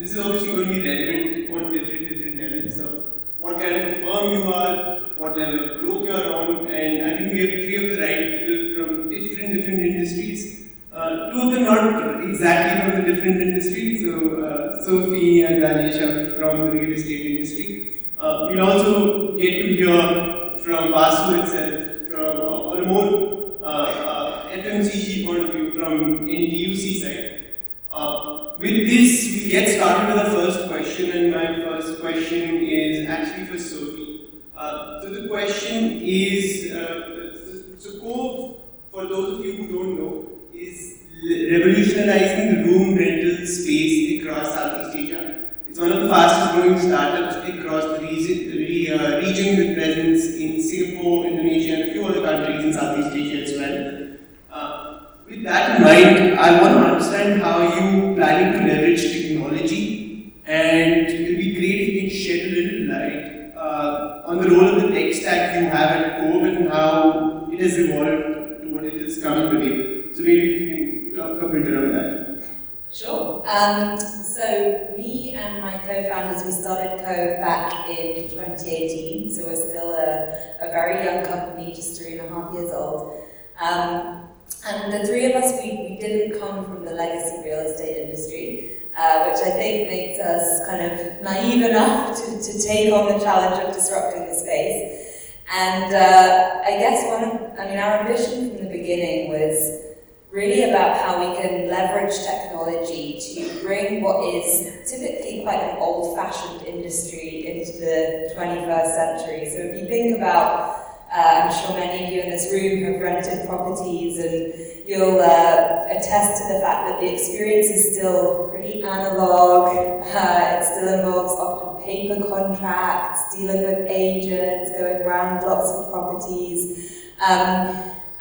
this is obviously going to be relevant on different levels of what kind of a firm you are, what level of growth you are on, and I think we have three of the right people from different industries. Two of them not exactly from the different industries, so Sophie and Rajesh are from the real estate industry. We'll also get to hear from Vasu itself, from on a more FMCG point of view, from NTUC side. With this, we get started with the first question, and my first question is actually for Sophie. So the question is, so Cove, for those of you who don't know, is revolutionizing the room rental space across Southeast Asia. It's one of the fastest growing startups across the region with presence in Singapore, Indonesia, and a few other countries in Southeast Asia as well. With that in mind, I want to understand how you planning to leverage technology, and it would be great if you can shed a little light on the role of the tech stack you have at Cove and how it has evolved to what it is coming today. So maybe if you can talk a bit around that. Sure. So me and my co-founders, we started Cove back in 2018, so we're still a very young company, just 3.5 years old. And the three of us, we didn't come from the legacy real estate industry, which I think makes us kind of naive enough to take on the challenge of disrupting the space. And I guess our ambition from the beginning was really about how we can leverage technology to bring what is typically quite an old-fashioned industry into the 21st century. So if you think about, I'm sure many of you in this room have rented properties, and you'll attest to the fact that the experience is still pretty analog. It still involves often paper contracts, dealing with agents, going around lots of properties.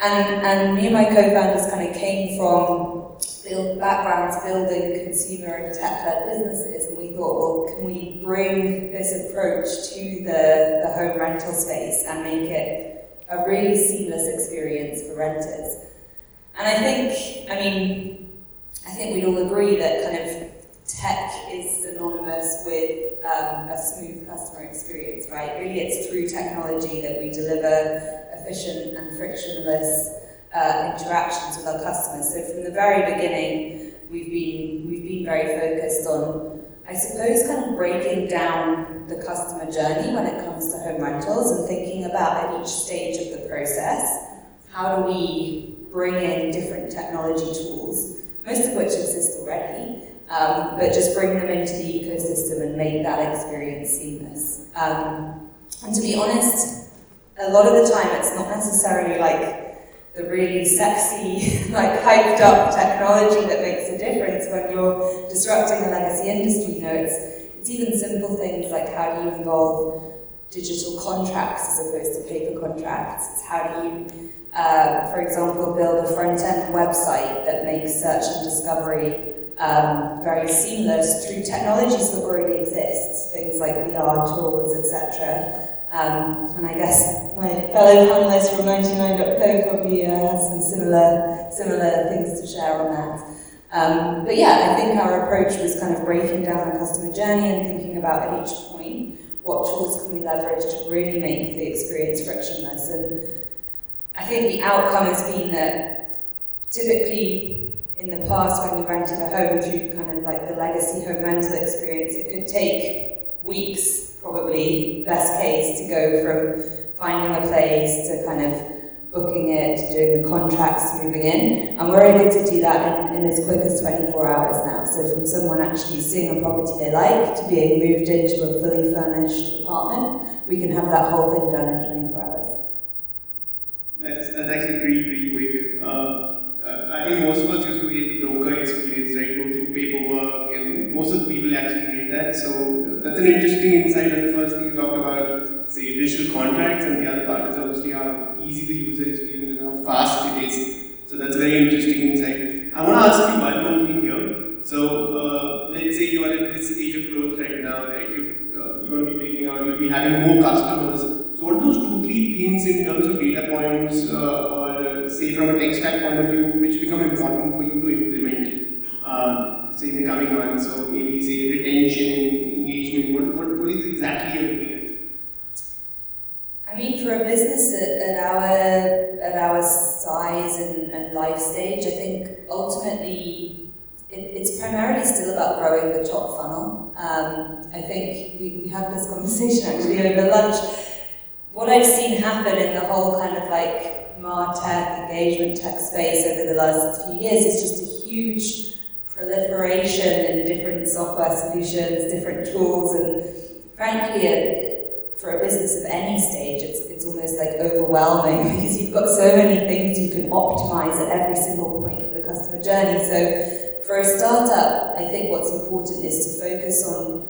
And me and my co-founders kind of came from backgrounds building consumer and tech-led businesses, and we thought, well, can we bring this approach to the home rental space and make it a really seamless experience for renters? And I think we'd all agree that kind of tech is synonymous with a smooth customer experience, right? Really, it's through technology that we deliver efficient and frictionless interactions with our customers. So from the very beginning, we've been very focused on, I suppose, kind of breaking down the customer journey when it comes to home rentals and thinking about at each stage of the process, how do we bring in different technology tools, most of which exist already, but just bring them into the ecosystem and make that experience seamless. And to be honest, a lot of the time it's not necessarily like the really sexy, like hyped up technology that makes a difference when you're disrupting a legacy industry. You know, it's even simple things like how do you involve digital contracts as opposed to paper contracts. It's how do you, for example, build a front-end website that makes search and discovery very seamless through technologies that already exist, things like VR tools, etc. And I guess my fellow panelists from 99.co probably has some similar things to share on that. But yeah, I think our approach was kind of breaking down the customer journey and thinking about at each point what tools can we leverage to really make the experience frictionless. And I think the outcome has been that typically in the past when we rented a home through kind of like the legacy home rental experience, it could take weeks, probably best case, to go from finding a place to kind of booking it, to doing the contracts, moving in, and we're able to do that in as quick as 24 hours now. So from someone actually seeing a property they like to being moved into a fully furnished apartment, we can have that whole thing done in 24 hours. That's actually pretty quick. I think most of us used to hate the broker experience, right? Go through paperwork, and most of the people actually hate that. So that's an interesting insight. And the first thing you talked about, say, digital contracts, and the other part is obviously how easy the user experience and how fast it is. So that's a very interesting insight. I want to ask you one more thing here. So let's say you are at this stage of growth right now, right? You're going to be breaking out, you'll be having more customers. So what are those 2-3 things in terms of data points or say from a tech stack point of view which become important for you to implement? say in the coming months, or maybe say retention, engagement? What is exactly you're looking at? I mean, for a business at our size and life stage, I think ultimately it's primarily still about growing the top funnel. I think we had this conversation actually over lunch. What I've seen happen in the whole kind of like MarTech, engagement tech space over the last few years is just a huge proliferation in different software solutions, different tools, and frankly, for a business of any stage, it's almost like overwhelming because you've got so many things you can optimize at every single point of the customer journey. So for a startup, I think what's important is to focus on,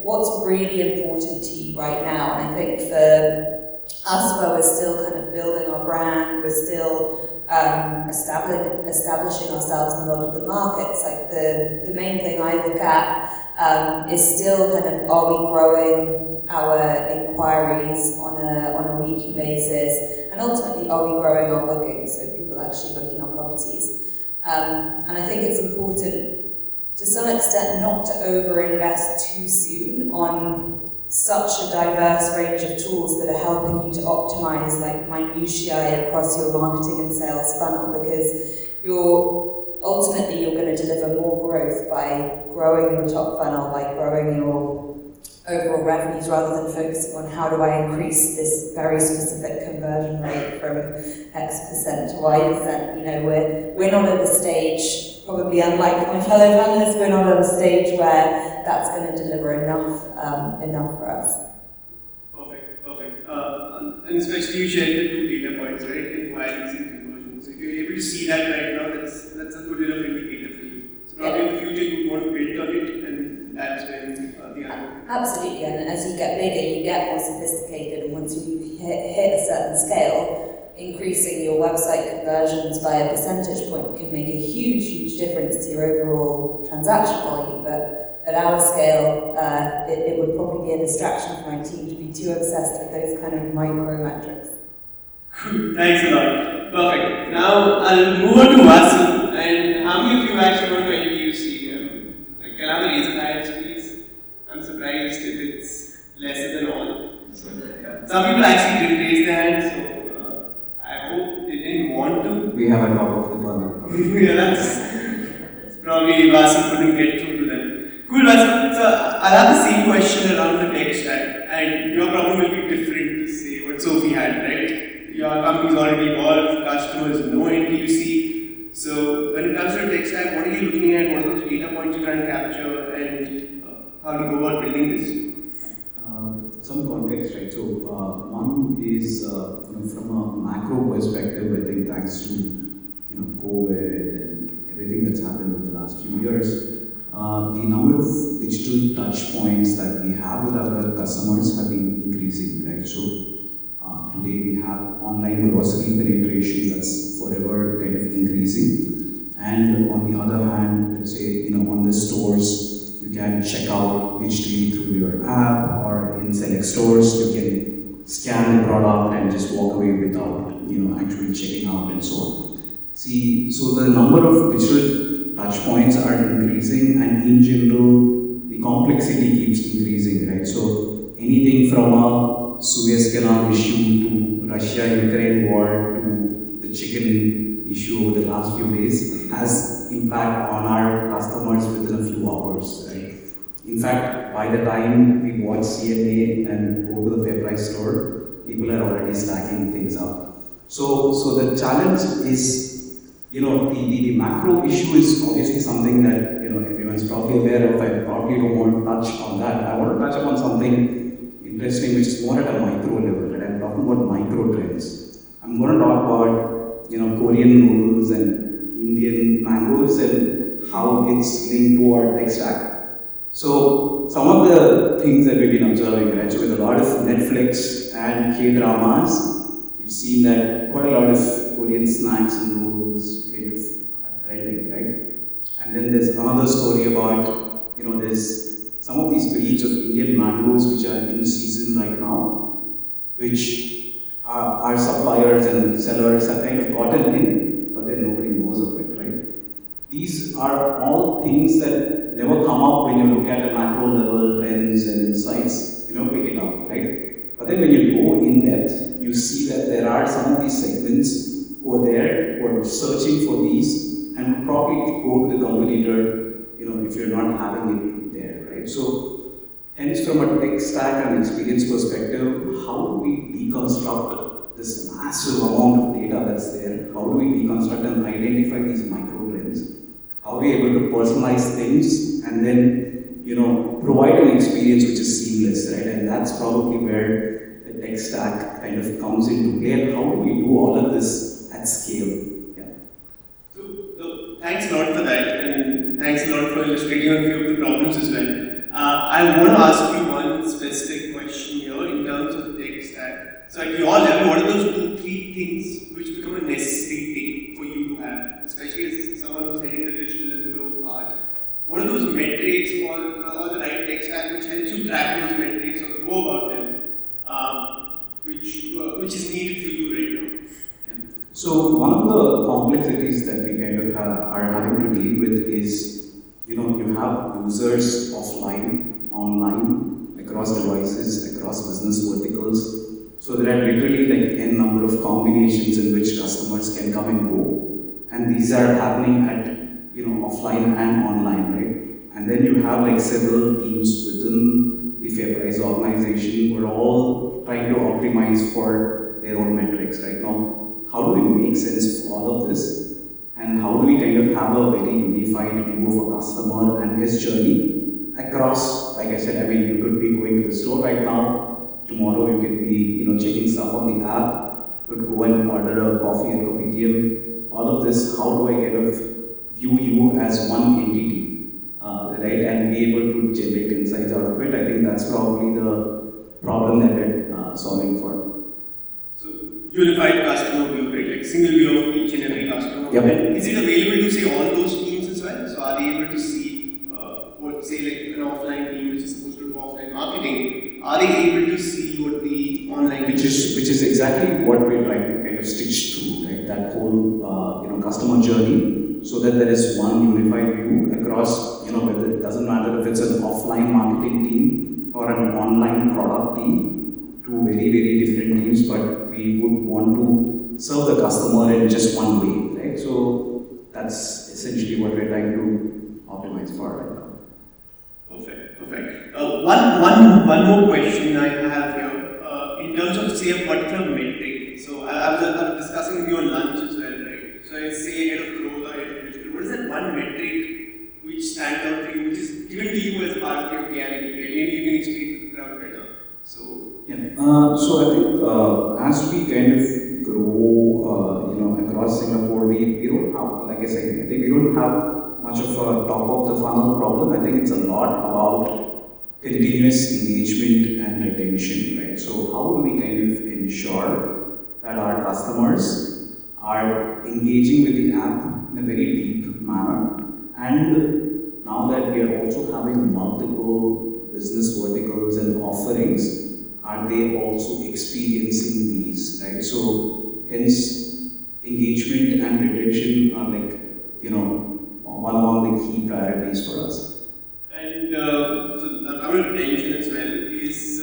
what's really important to you right now. And I think for us, where we're still kind of building our brand, we're still establishing ourselves in a lot of the markets. Like the main thing I look at is still kind of, are we growing our inquiries on a weekly basis, and ultimately, are we growing our bookings, so people actually booking our properties? And I think it's important, to some extent, not to over-invest too soon on such a diverse range of tools that are helping you to optimize like minutiae across your marketing and sales funnel, because ultimately you're going to deliver more growth by growing your top funnel, by growing your overall revenues, rather than focusing on how do I increase this very specific conversion rate from X% to Y%. We're not at a stage, probably unlike my fellow panelists, we're not at a stage where that's going to deliver enough for us. Perfect. And especially you shared the 2 data points, right? Inquiries and conversions. If you're able to see that right now, that's a good enough indicator for you. So probably in the future you want to build on it, and that's when the other. Absolutely, and as you get bigger, you get more sophisticated, and once you hit a certain scale, increasing your website conversions by a percentage point can make a huge difference to your overall transaction volume. But at our scale, it would probably be a distraction for my team to be too obsessed with those kind of micro metrics. Thanks a lot. Perfect. Now I'll move on to Vasu. And how many of you actually want to NTUC? Can I have a raise of hands, please? I'm surprised if it's lesser than all. So, some people actually didn't raise their hands, so I hope they didn't want to. We have a top of the funnel. Yeah, that's probably Vasu couldn't get through to them. Cool, Vasu. So I'll have the same question around the tech stack, and your problem will be different to say what Sophie had, right? Your company's already evolved, customers know NTUC. So when it comes to tech stack, what are you looking at? What are those data points you're trying to capture, and how do you go about building this? Some context, right? So one is from a macro perspective, I think thanks to COVID and everything that's happened over the last few years, the number of digital touch points that we have with our customers have been increasing, right? So today we have online grocery penetration that's forever kind of increasing, and on the other hand, let's say on the stores you can check out digitally through your app, or in select stores you can scan the product and just walk away without actually checking out and so on. So the number of digital touch points are increasing, and in general the complexity keeps increasing, right? So anything from a Suez Canal issue to Russia-Ukraine war to the chicken issue over the last few days has impact on our customers within a few hours, right? In fact, by the time we watch CNA and go to the Fairprice store, people are already stacking things up. So the challenge is, the macro issue is obviously something that everyone's probably aware of. I probably don't want to touch on that. I want to touch upon something interesting, which is more at a micro level, right? I'm talking about micro trends. I'm going to talk about, Korean noodles and Indian mangoes and how it's linked to our tech stack. So some of the things that we've been observing, right? So with a lot of Netflix and K-dramas, you've seen that quite a lot of Korean snacks and noodles kind of are trending, right? And then there's another story about, there's some of these breeds of Indian mangoes which are in season right now, which our suppliers and sellers have kind of gotten in, but then nobody knows of it, right? these are all things that never come up when you look at a macro level trends and insights, pick it up, right? But then when you go in depth, you see that there are some of these segments who are there, who are searching for these, and would probably go to the competitor, if you're not having it there, right? So, hence from a tech stack and experience perspective, how do we deconstruct this massive amount of data that's there? How do we deconstruct and identify these micro trends? How are we able to personalize things and then, provide an experience which is seamless, right? And that's probably where the tech stack kind of comes into play. And how do we do all of this at scale? Yeah. So, thanks a lot for that, and thanks a lot for illustrating a few of the problems as well. I want to ask you one specific question here in terms of tech stack. So, at your level, what are those 2-3 things which become a necessary thing for you to have, especially as someone who's heading the digital and the growth part? What are those metrics or the right tech stack which helps you track those metrics or go about them, which is needed for you right now? Yeah. So one of the complexities that we kind of are having to deal with is, you have users offline, online, across devices, across business verticals. So there are literally like n number of combinations in which customers can come and go, and these are happening at offline and online, right? And then you have like several teams within the Fairprice organization who are all trying to optimize for their own metrics right now. How do we make sense of all of this? And how do we kind of have a very unified view of a customer and his journey across, like I said, you could be going to the store right now, tomorrow you could be, checking stuff on the app, you could go and order a coffee at Kopitiam. All of this, how do I kind of view you as one entity, right, and be able to generate insights out of it? I think that's probably the problem that we're solving for. So, unified customer view, right? Like single view of each and every customer. Yep. And is it available to say all those teams as well? So, are they able to see what, say, like an offline team which is supposed to do offline marketing? Are they able to see what the online which is exactly what we're trying to kind of stitch through, right? That whole customer journey, so that there is one unified view across, whether it doesn't matter if it's an offline marketing team or an online product team, two very, very different teams, but we would want to serve the customer in just one way, right? So that's essentially what we're trying to optimize for right now. Perfect. One more question I have here. In terms of, say, a particular metric. So I was discussing with you on lunch as well, right? So I say head of growth or head of digital. What is that one metric which stands out to you, which is given to you as a part of your KRA? Maybe you can explain to the crowd better. So so I think as we kind of grow, across Singapore, we don't have, like I said, I think we don't have much of a top of the funnel problem. I think it's a lot about continuous engagement and retention, right? So how do we kind of ensure that our customers are engaging with the app in a very deep manner? And now that we are also having multiple business verticals and offerings, are they also experiencing these, right? So hence engagement and retention are like, one among the key priorities for us. And so the current retention as well is,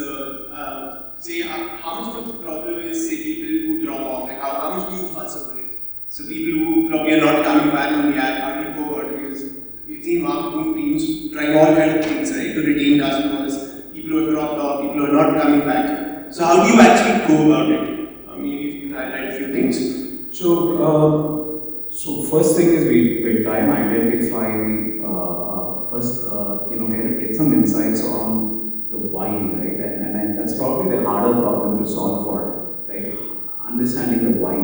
say, how much of a problem is, say, people who drop off? Like how much do you fuss over it? So people who probably are not coming back on the app, how do you go about it? Because we've seen marketing teams trying all kinds of things, right, to retain customers. People who have dropped off, people who are not coming back. So how do you actually go about it? If you can highlight a few things. So first thing is we try and identify, kind of get some insights on the why, right? And that's probably the harder problem to solve for, right? Understanding the why,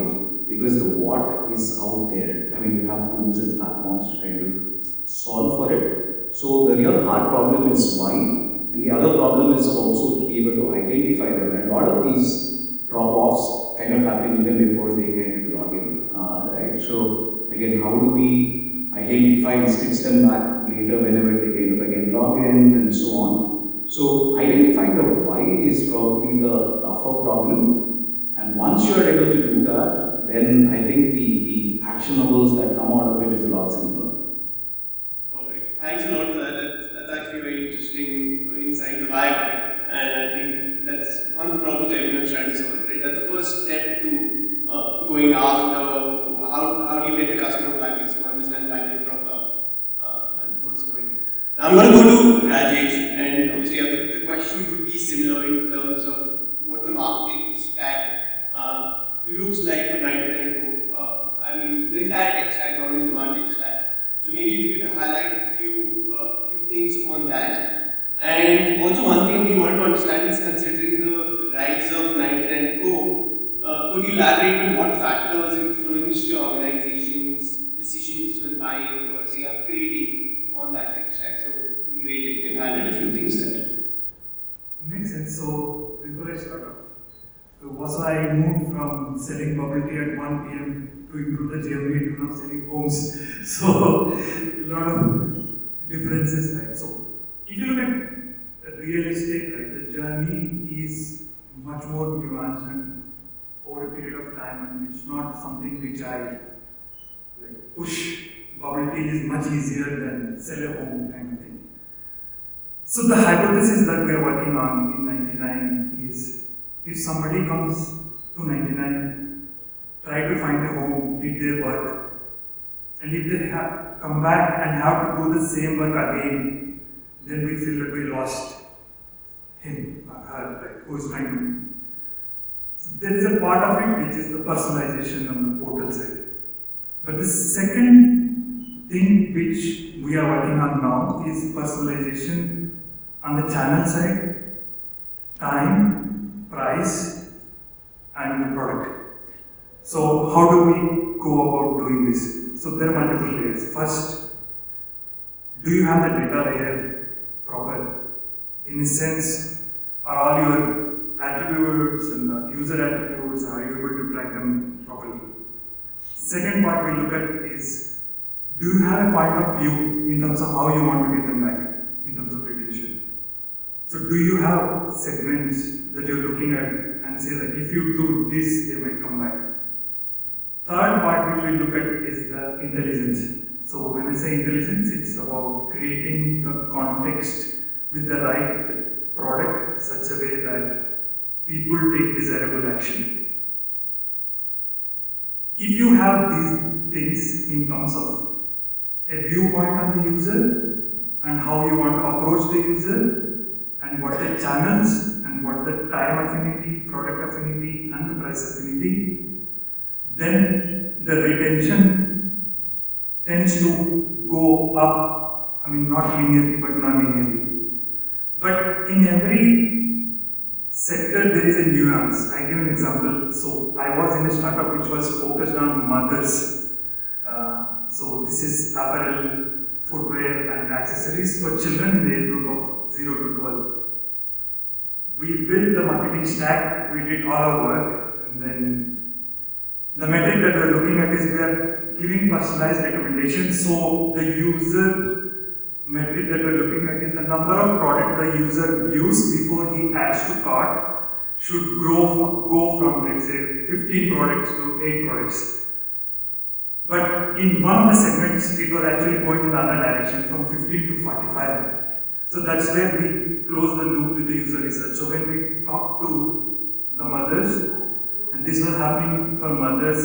because the what is out there. You have tools and platforms to kind of solve for it. So the real hard problem is why, and the other problem is also to be able to identify them. And a lot of these drop-offs kind of happen even before they kind of log in, right? So again, how do we identify and stitch them back later whenever they kind of again log in and so on? So identifying the why is probably the tougher problem. And once you are able to do that, then I think the actionables that come out of it is a lot simpler. Thanks a lot for that. That's actually a very interesting insight of why, and I think that's one of the problems everyone's trying to solve, right? That's the first step to going after how do you get the customer back is to understand why they dropped off at the first point. Now I'm going to go to Rajesh, and obviously the question would be similar in terms of what the marketing stack looks like for 99 Co. I mean, the entire tech stack, not only the marketing stack. So maybe if you could highlight a few things on that. And also one thing we want to understand is considering the rise of 99 Co, could you elaborate on what factors influenced your organization's decisions when buying or say upgrading on that tech stack? So it would be great if you can highlight a few things there. Makes sense. So before I start off, was I moved from selling bubble tea at 1 p.m. to improve the GMV to now selling homes. So a lot of differences, right? So if you look at real estate, right, the journey is much more nuanced and over a period of time, and it's not something which I like push. Bubble tea is much easier than sell a home kind of thing. So the hypothesis that we are working on in 99 is if somebody comes to 99, try to find a home, did their work, and if they have come back and have to do the same work again, then we feel that we lost him or her, right, who is trying to. So there is a part of it which is the personalization on the portal side. But the second thing which we are working on now is personalization on the channel side, time, price, and the product. So how do we go about doing this? So there are multiple layers. First, do you have the data layer proper? In a sense, are all your attributes and the user attributes, are you able to track them properly? Second part we look at is, do you have a point of view in terms of how you want to get them back in terms of retention? So do you have segments that you're looking at and say that if you do this, they might come back? Third part which we look at is the intelligence. So when I say intelligence, it's about creating the context with the right product such a way that people take desirable action. If you have these things in terms of a viewpoint on the user and how you want to approach the user and what the channels and what the time affinity, product affinity and the price affinity, then the retention tends to go up, I mean not linearly but non-linearly. But in every sector there is a nuance. I give an example. So I was in a startup which was focused on mothers. So this is apparel, footwear and accessories for children in the age group of 0 to 12. We built the marketing stack, we did all our work, and then the metric that we are looking at is we are giving personalized recommendations. So the user metric that we are looking at is the number of product the user views before he adds to cart should go from let's say 15 products to 8 products. But in one of the segments, it was actually going in the other direction from 15 to 45. So that's where we close the loop with the user research. So when we talk to the mothers, and this was happening for mothers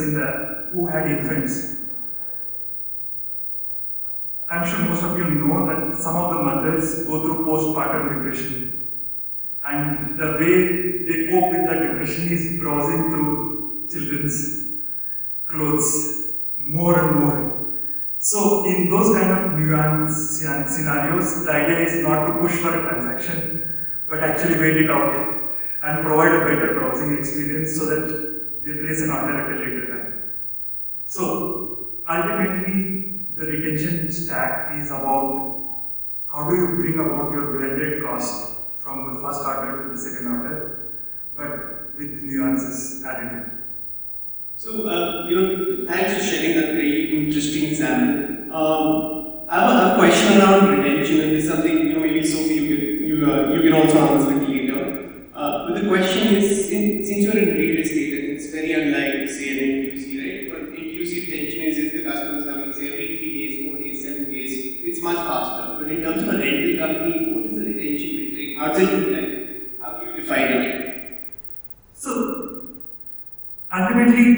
who had infants. I'm sure most of you know that some of the mothers go through postpartum depression. And the way they cope with that depression is browsing through children's clothes more and more. So in those kind of nuanced scenarios, the idea is not to push for a transaction, but actually wait it out and provide a better browsing experience so that they place an order at a later time. So ultimately, the retention stack is about how do you bring about your blended cost from the first order to the second order, but with nuances added in. So, thanks for sharing that very interesting example. I have a question around retention, and this is something, maybe Sophie, you can also answer it later. But the question is, since you're in real estate, and it's very unlike, say, an NTUC, right? For NTUC, retention is if the customer is coming, say, every 3 days, 4 days, 7 days, it's much faster. your company, what is the retention metric? How does it look like? How do you define it? So, ultimately,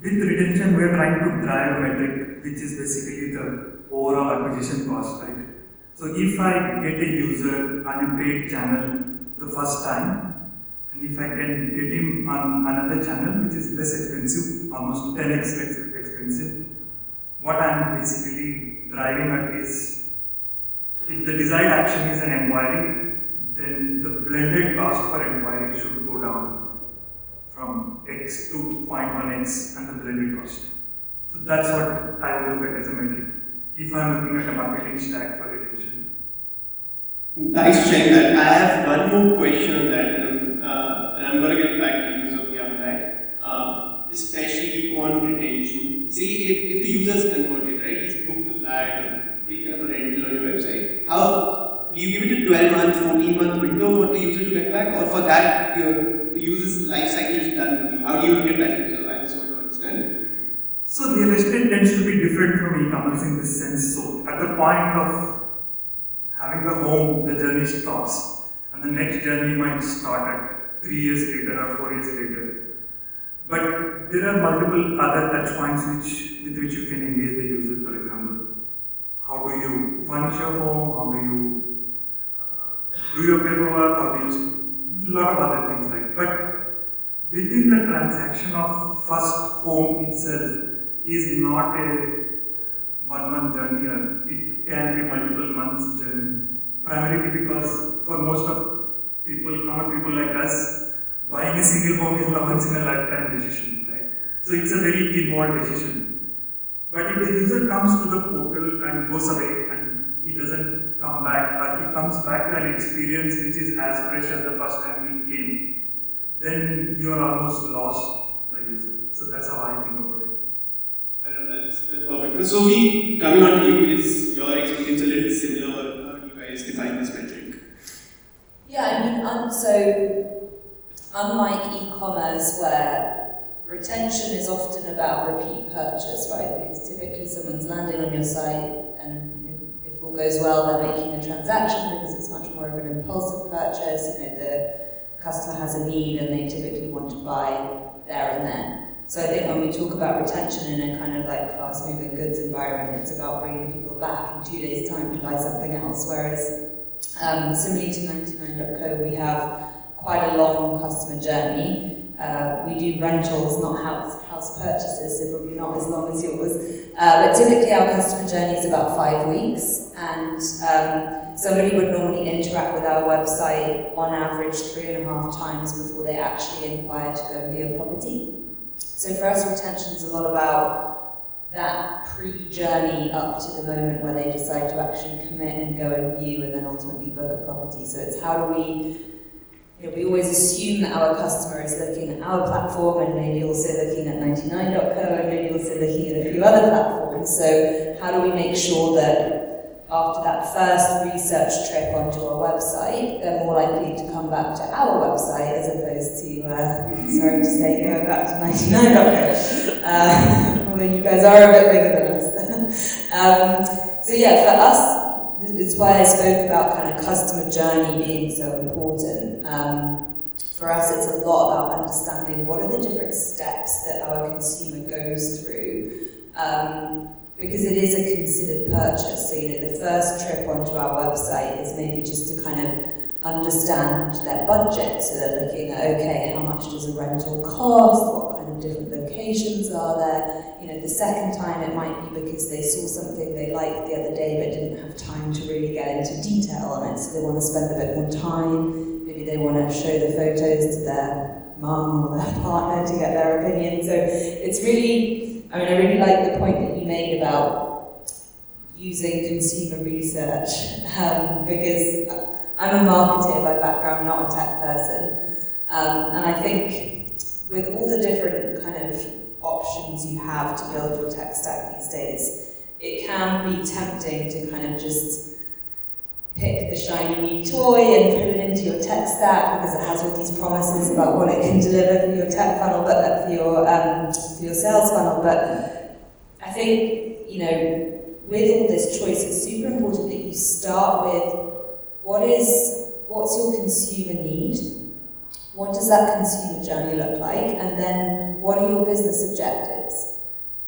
with retention, we are trying to drive a metric which is basically the overall acquisition cost, right? So, if I get a user on a paid channel the first time, and if I can get him on another channel which is less expensive, almost 10x less expensive, what I'm basically driving at is, if the desired action is an inquiry, then the blended cost per inquiry should go down from X to 0.1x and the blended cost. So that's what I would look at as a metric if I'm looking at a marketing stack for retention. Nice to check that. I have one more question on that, and I'm going to get back to you, Sophie, after that. Especially on retention. Say if the user's converted, right? He's booked a flight or taken up a rental on your website. How do you give it a 12-month, 14-month window for the user to get back, or for that the user's life cycle is done with you? How do you look at that user? I just want to understand. So real estate tends to be different from e-commerce in this sense. So at the point of having the home, the journey stops, and the next journey might start at 3 years later or 4 years later. But there are multiple other touch points with which you can engage the user. For example, how do you furnish your home? How do you do your paperwork? How do you a lot of other things, right? But within the transaction of first home itself is not a 1 month journey, or it can be multiple months journey. Primarily because for most of common people like us, buying a single home is a once in a lifetime decision, right? So it's a very involved decision. But if the user comes to the portal and goes away and he doesn't come back, or he comes back to an experience which is as fresh as the first time he came, then you are almost lost the user. So that's how I think about it. That's perfect. So Sophie, coming on to you, is your experience a little similar? How do you guys define this metric? Yeah, I mean, so unlike e-commerce where retention is often about repeat purchase, right? Because typically someone's landing on your site and if all goes well, they're making a transaction because it's much more of an impulsive purchase. You know, the customer has a need and they typically want to buy there and then. So I think when we talk about retention in a kind of like fast-moving goods environment, it's about bringing people back in 2 days' time to buy something else. Whereas similarly to 99.co, we have quite a long customer journey. We do rentals, not house purchases, so probably not as long as yours. But typically our customer journey is about 5 weeks, and somebody would normally interact with our website on average 3.5 times before they actually inquire to go and view a property. So for us, retention is a lot about that pre-journey up to the moment where they decide to actually commit and go and view and then ultimately book a property. So it's how do we always assume that our customer is looking at our platform and maybe also looking at 99.co and maybe also looking at a few other platforms. So how do we make sure that after that first research trip onto our website, they're more likely to come back to our website as opposed to, sorry to say, going back to 99.co. Although you guys are a bit bigger than us. So yeah, for us, it's why I spoke about kind of customer journey being so important. For us, it's a lot about understanding what are the different steps that our consumer goes through. Because it is a considered purchase. So, the first trip onto our website is maybe just to kind of understand their budget. So they're looking at, okay, how much does a rental cost? What kind of different locations are there? The second time it might be because they saw something they liked the other day but didn't have time to really get into detail on it. So they want to spend a bit more time. Maybe they want to show the photos to their mum or their partner to get their opinion. So it's really, I really like the point that you made about using consumer research because I'm a marketer by background, not a tech person. And I think with all the different kind of options you have to build your tech stack these days, it can be tempting to kind of just pick the shiny new toy and put it into your tech stack because it has all these promises about what it can deliver for your tech funnel, but for your sales funnel. But I think, with all this choice, it's super important that you you start with what's your consumer need? What does that consumer journey look like? And then what are your business objectives?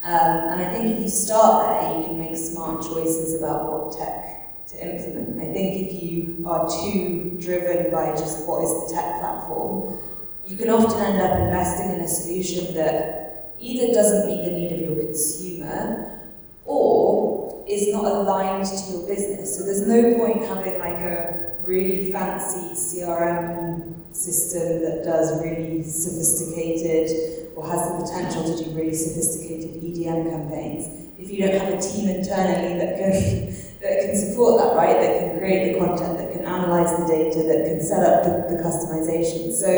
And I think if you start there, you can make smart choices about what tech to implement. I think if you are too driven by just what is the tech platform, you can often end up investing in a solution that either doesn't meet the need of your consumer or is not aligned to your business. So there's no point having like a really fancy CRM system that does really sophisticated or has the potential to do really sophisticated EDM campaigns if you don't have a team internally that can support that, right? That can create the content, that can analyze the data, that can set up the customization. So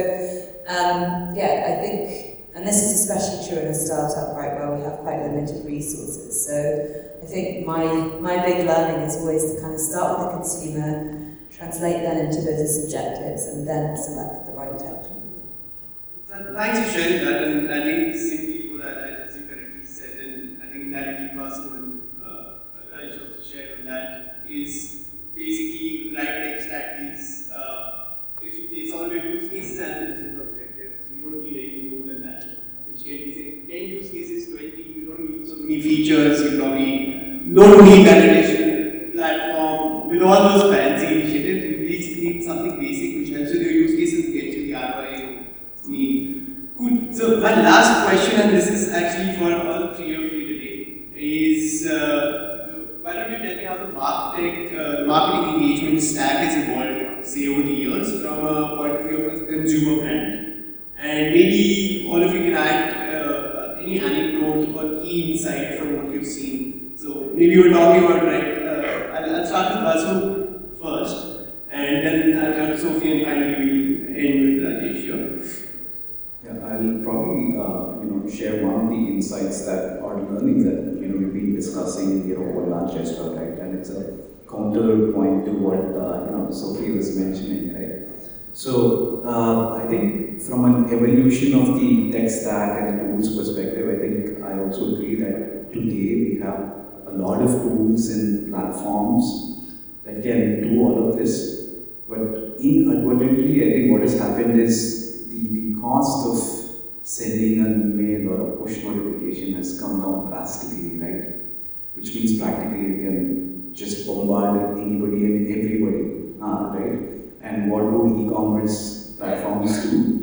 I think, and this is especially true in a startup, right, where we have quite limited resources. So I think my big learning is always to kind of start with the consumer, translate that into business objectives, and then select the right tech. Thanks for sharing that, and I think simply what as you correctly said, and I think indirectly Vasudevaraman Rajesh also shared on that, is basically right tech stack is it's all about use cases and business objectives. You don't need anything more than that. Which can be say 10 use cases, 20, you don't need so many features, you probably don't need validation platform with all those fancy initiatives. You need something basic which helps with your use cases and gets you the ROI you need. Cool. So my last question, and this is actually for all three of you today, is why don't you tell me how the marketing engagement stack has evolved, say over the years, from a point of view of a consumer brand, and maybe all of you can add any anecdote or key insight from what you've seen. So maybe you were talking about, right? I'll start with Vasu first, and then I'll turn to Sophie, and finally we'll end with Rajesh here. Yeah, I'll probably share one of the insights that or learnings that we've been discussing over lunch as well, right? And it's a counterpoint to what Sophie was mentioning, right? So I think from an evolution of the tech stack and tools perspective, I think I also agree that today we have a lot of tools and platforms that can do all of this, but inadvertently, I think what has happened is the cost of sending an email or a push notification has come down drastically, right? Which means practically you can just bombard anybody and everybody, right? And what do e-commerce platforms do?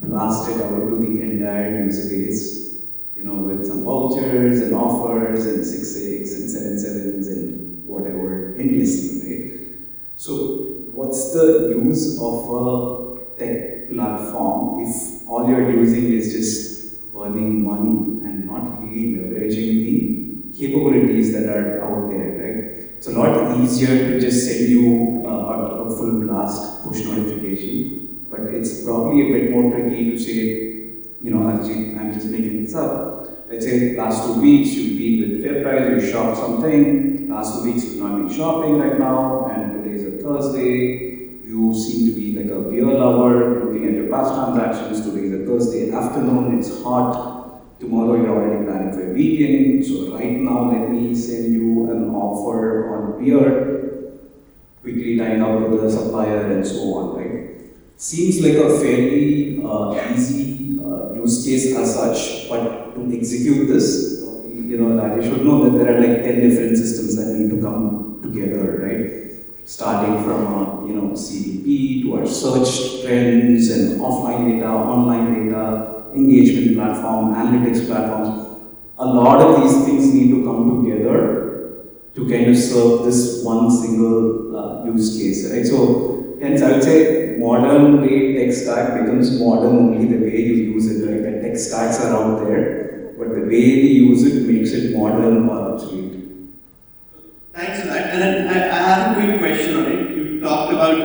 Blast it out to the entire user base, with some vouchers and offers and 6/6 and 7/7s and whatever, endlessly, right? So what's the use of a tech platform if all you're using is just burning money and not really leveraging the capabilities that are out there, right? It's a lot easier to just send you a full blast push notification, but it's probably a bit more tricky to say, Arijeet, I'm just making this up. Let's say last 2 weeks you've been with Fairprice, you shopped something, last 2 weeks you've not been shopping right now, and today's a Thursday, you seem to be like a beer lover, looking at your past transactions, today's a Thursday afternoon, it's hot, tomorrow you're already planning for a weekend, so right now let me send you an offer on beer, quickly tying up with the supplier and so on, right? Seems like a fairly easy use case as such, but to execute this, Rajesh should know that there are like 10 different systems that need to come together, right? Starting from CDP to our search trends and offline data, online data, engagement platform, analytics platforms. A lot of these things need to come together to kind of serve this one single use case, right? So hence I would say modern day tech stack becomes modern only the way you use it, right? The tech stacks are out there, but the way they use it makes it modern or obsolete. Thanks for that. And then I have a quick question on it. You talked about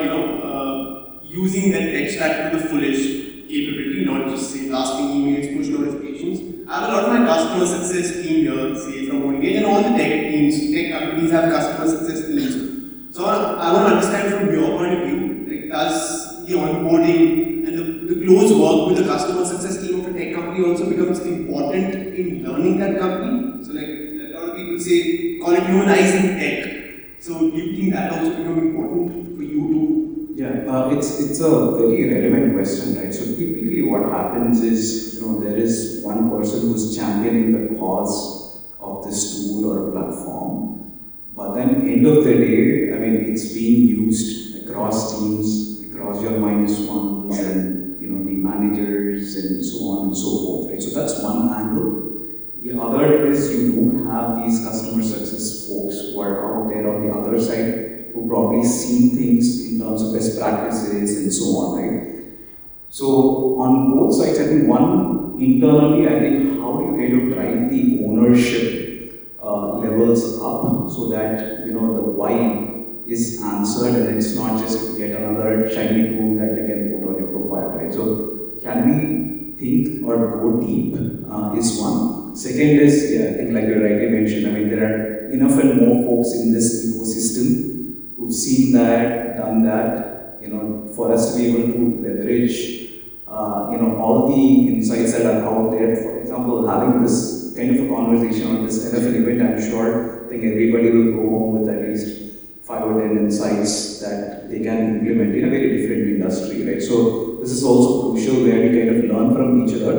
using that tech stack to the fullest capability, not just say blasting emails, push notifications. I have a lot of my customer success team here, say from MoEngage, and all the tech teams, tech companies have customer success teams. So I want to understand from your point of view, like, does the onboarding and the close work with the customer success team of a tech company also becomes important in learning that company? So like a lot of people say, call it humanizing tech. So do you think that also become important for you to? Yeah, it's a very relevant question, right? So typically what happens is, there is one person who's championing the cause of this tool or platform, but then end of the day, it's being used across teams, across your -1s and, the managers and so on and so forth, right? So that's one angle. The other is you do have these customer success folks who are out there on the other side who probably see things in terms of best practices and so on, right? So on both sides, I think one, internally, I think how do you kind of drive the ownership levels up so that, the why is answered and it's not just yet another shiny tool that you can put on your profile, right? So can we think or go deep is one. Second is, I think like you rightly mentioned, there are enough and more folks in this ecosystem who've seen that, done that, for us to be able to leverage, all the insights that are out there. For example, having this kind of a conversation or this kind of an event, I think everybody will go home with at least 5 or 10 insights that they can implement in a very different industry, right? So this is also crucial where we kind of learn from each other.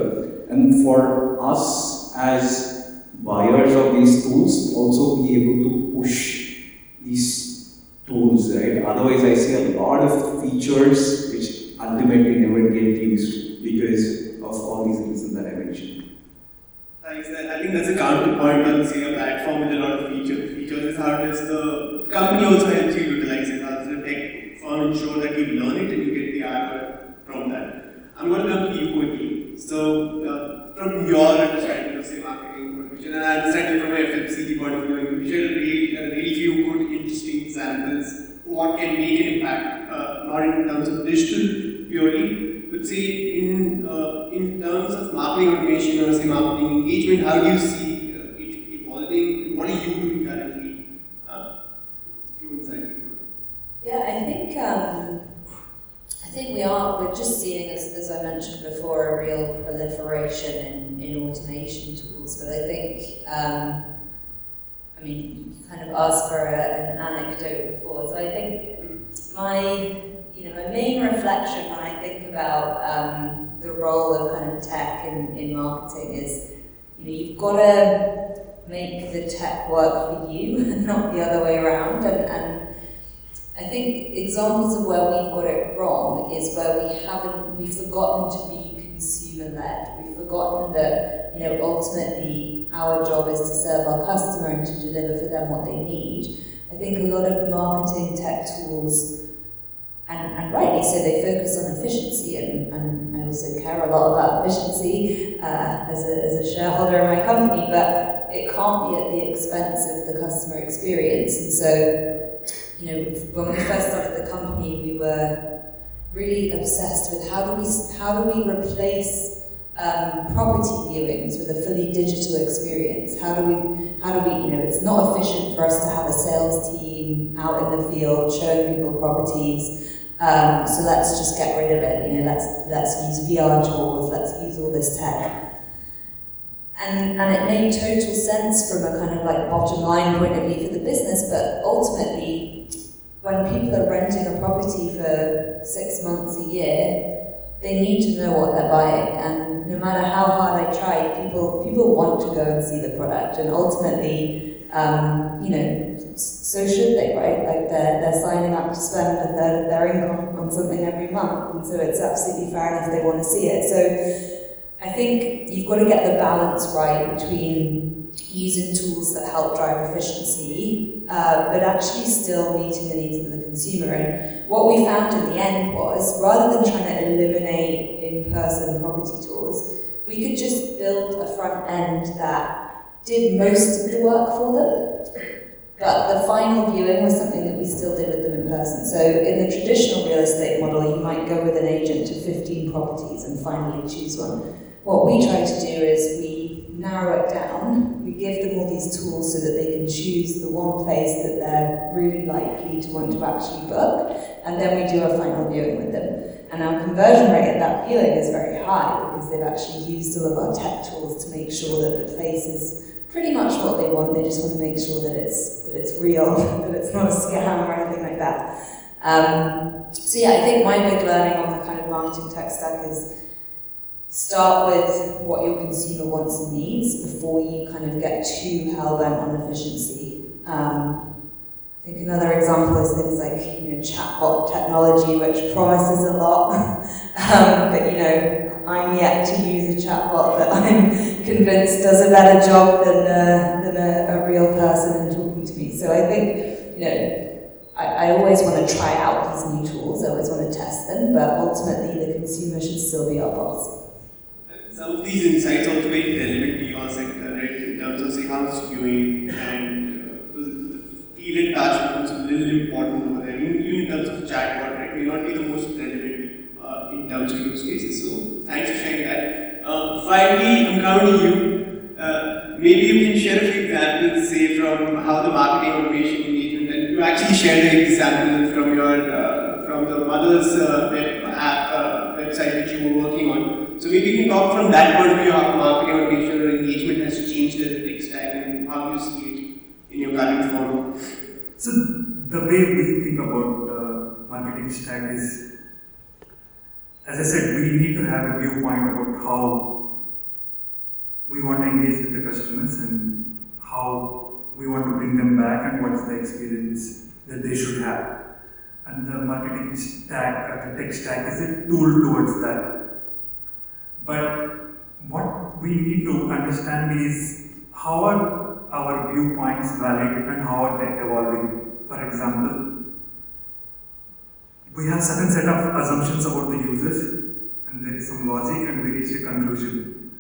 And for us as buyers of these tools, also be able to push these tools, right? Otherwise, I see a lot of features which ultimately never get used because of all these reasons that I mentioned. Thanks. I think that's a counterpoint on, say, a platform with a lot of features. Features is how does the company also helps you utilize it. How does the tech firm ensure that you learn it and you get the ROI from that? I'm going to come to you quickly. So, from your understanding of, say, marketing automation, and I understand it from an FMCG point of view, you share really few good, interesting examples what can make an impact, not in terms of digital purely, but say in terms of marketing automation or say marketing engagement. How do you see it evolving? What are you doing currently? Few insights. Yeah, I think we're just seeing, as I mentioned before, a real proliferation in automation tools. But I think, you kind of asked for an anecdote before. So I think my main reflection when I think about the role of kind of tech in marketing is, you've got to make the tech work for you and not the other way around. And I think examples of where we've got it wrong is where we've forgotten to be consumer-led. We've forgotten that, ultimately our job is to serve our customer and to deliver for them what they need. I think a lot of marketing tech tools, and rightly so, they focus on efficiency, and I also care a lot about efficiency as a shareholder in my company, but it can't be at the expense of the customer experience. And so, when we first started the company, we were really obsessed with how do we replace property viewings with a fully digital experience. How do we, it's not efficient for us to have a sales team out in the field showing people properties. So let's just get rid of it. Let's use VR tools. Let's use all this tech. And it made total sense from a kind of like bottom line point of view for the business, but ultimately, when people are renting a property for 6 months, a year, they need to know what they're buying, and no matter how hard I try, people want to go and see the product, and ultimately, so should they, right? Like they're signing up to spend a third of their income on something every month, and so it's absolutely fair enough they want to see it. So I think you've got to get the balance right between using tools that help drive efficiency, but actually still meeting the needs of the consumer. And what we found in the end was, rather than trying to eliminate in-person property tours, we could just build a front end that did most of the work for them, but the final viewing was something that we still did with them in person. So in the traditional real estate model, you might go with an agent to 15 properties and finally choose one. What we try to do is we narrow it down, we give them all these tools so that they can choose the one place that they're really likely to want to actually book, and then we do a final viewing with them. And our conversion rate at that viewing is very high because they've actually used all of our tech tools to make sure that the place is pretty much what they want. They just want to make sure that it's real, that it's not a scam or anything like that. So yeah, I think my big learning on the kind of marketing tech stack is start with what your consumer wants and needs before you kind of get too hell-bent on efficiency. I think another example is things like, chatbot technology, which promises a lot, but I'm yet to use a chatbot that I'm convinced does a better job than a real person in talking to me. So I think, I always want to try out these new tools, I always want to test them, but ultimately the consumer should still be our boss. Some of these insights are also very relevant to your sector, right? In terms of, say, how it's viewing and the feel and touch becomes a little important over there. Even in terms of chatbot, right? May not be the most relevant in terms of use cases. So thanks for sharing that. Finally, I'm coming to you. Maybe you can share a few examples, say, from how the marketing automation engagement, and you actually shared an example from your from the mother's website which you were working on. So maybe you can talk from that point of view how marketing automation or engagement has changed as a tech stack and how you see it in your current form. So the way we think about marketing stack is, as I said, we need to have a viewpoint about how we want to engage with the customers and how we want to bring them back and what is the experience that they should have. And the marketing stack, the tech stack is a tool towards that. But what we need to understand is how are our viewpoints valid and how are they evolving. For example, we have certain set of assumptions about the users and there is some logic and we reach a conclusion.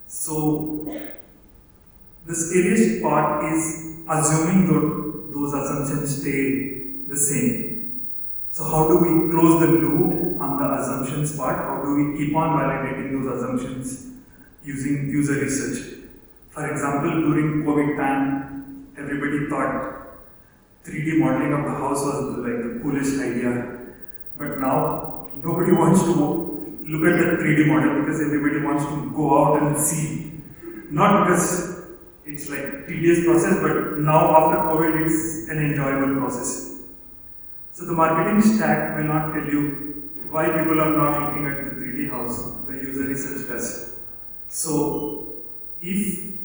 So the scariest part is assuming that those assumptions stay the same. So how do we close the loop on the assumptions part? How do we keep on validating those assumptions using user research? For example, during COVID time, everybody thought 3D modeling of the house was like the coolest idea. But now, nobody wants to look at the 3D model because everybody wants to go out and see. Not because it's like tedious process, but now after COVID, it's an enjoyable process. So the marketing stack will not tell you why people are not looking at the 3D house, the user research does. So if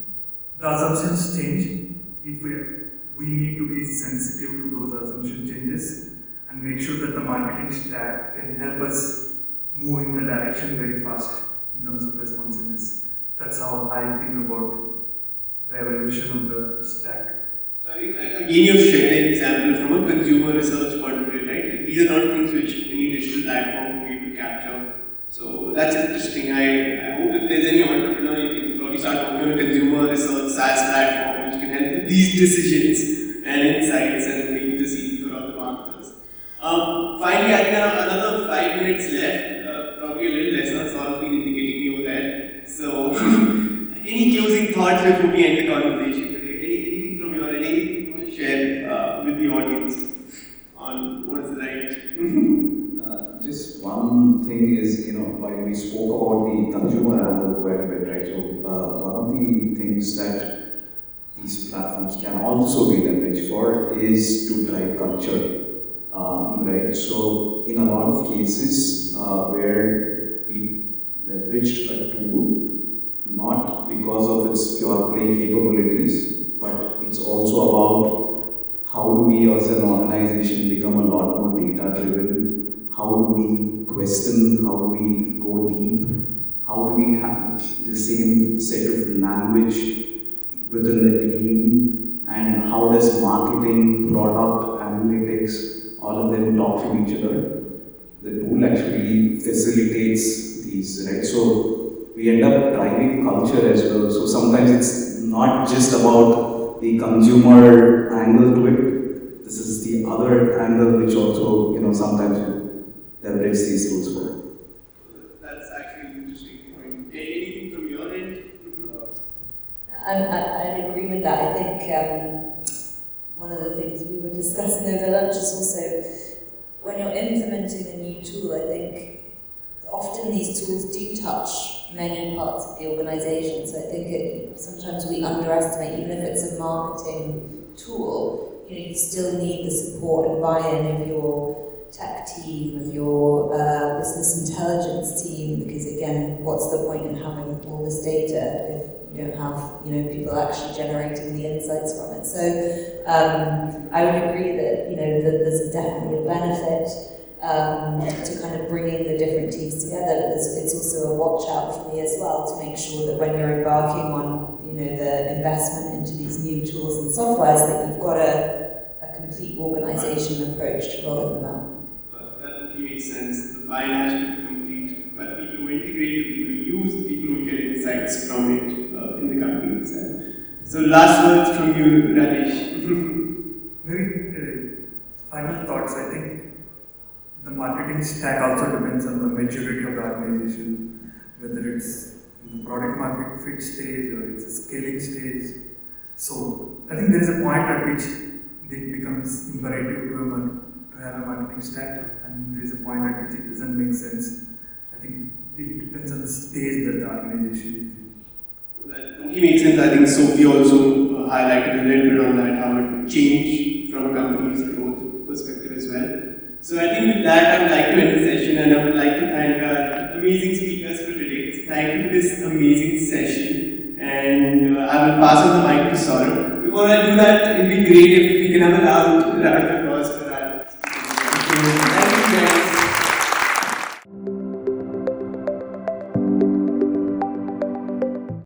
the assumptions change, if we need to be sensitive to those assumption changes and make sure that the marketing stack can help us move in the direction very fast in terms of responsiveness. That's how I think about the evolution of the stack. So I think, again, you've shared an example from a consumer research point of view, right? These are not things which any digital platform will be able to capture. So that's interesting. I hope if there's any entrepreneur, you can probably start working on a consumer research SaaS platform which can help with these decisions and insights and making this easy for other marketers. Finally, I think another 5 minutes left, probably a little less, that's all been indicating me over there. So, any closing thoughts before we end the conversation today? Anything from your end, anything you want to share with the audience on what is right? Just one thing is, while we spoke about the consumer angle quite a bit, right? So, one of the things that these platforms can also be leveraged for is to drive culture, right? So, in a lot of cases where we've leveraged a tool, not because of its pure play capabilities, but it's also about how do we as an organization become a lot more data driven, how do we question, how do we go deep, how do we have the same set of language within the team, and how does marketing, product, analytics, all of them talk to each other. The tool actually facilitates these, right? So we end up driving culture as well. So sometimes it's not just about the consumer angle to it. This is the other angle which also, sometimes leverage these tools for. That's actually an interesting point. Anything from your end? I'd agree with that. I think one of the things we were discussing over lunch is also when you're implementing a new tool, I think often these tools do touch many parts of the organisation. So I think sometimes we underestimate, even if it's a marketing tool, you still need the support and buy-in of your tech team, of your business intelligence team, because again, what's the point in having all this data if you don't have people actually generating the insights from it? So I would agree that that there's definitely a benefit to kind of bringing the different teams together, but it's also a watch out for me as well to make sure that when you're embarking on the investment into these new tools and softwares, that you've got a complete organisation approach to rolling them out. That makes sense. The buy-in has to be complete, but people who integrate, the people who use, the people who get insights from it in the company itself. So last words from you, Rajesh. Maybe final thoughts. I think the marketing stack also depends on the maturity of the organization, whether it's in the product market fit stage or it's a scaling stage. So I think there is a point at which it becomes imperative to have a marketing stack, and there is a point at which it doesn't make sense. I think it depends on the stage that the organization is in. That totally makes sense. I think Sophie also highlighted a little bit on that, how it changed from a company's growth perspective as well. So I think with that, I would like to end the session, and I would like to thank our amazing speakers for today. So thank you for this amazing session, and I will pass on the mic to Saurabh. Before I do that, it would be great if we can have a loud round of